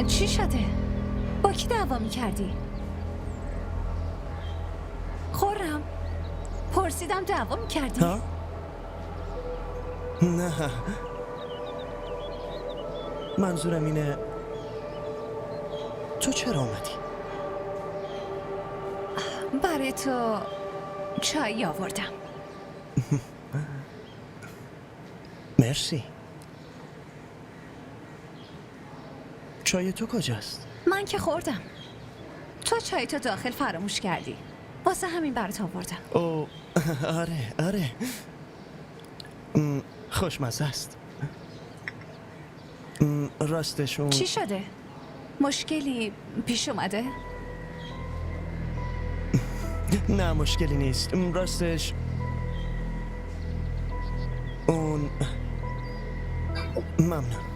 چی شده؟ با کی دعوا می‌کردی؟ خورم پرسیدم دعوا می‌کردی؟ ها؟ نه، منظورم اینه تو چرا اومدی؟ برای تو چای آوردم. مرسی. چای تو کجاست؟ من که خوردم. تو چای تو داخل فراموش کردی. واسه همین برات آوردم. او آره خوشمزه است. راستشون چی شده؟ مشکلی پیش اومده؟ نه مشکلی نیست. راستش اون ممنون.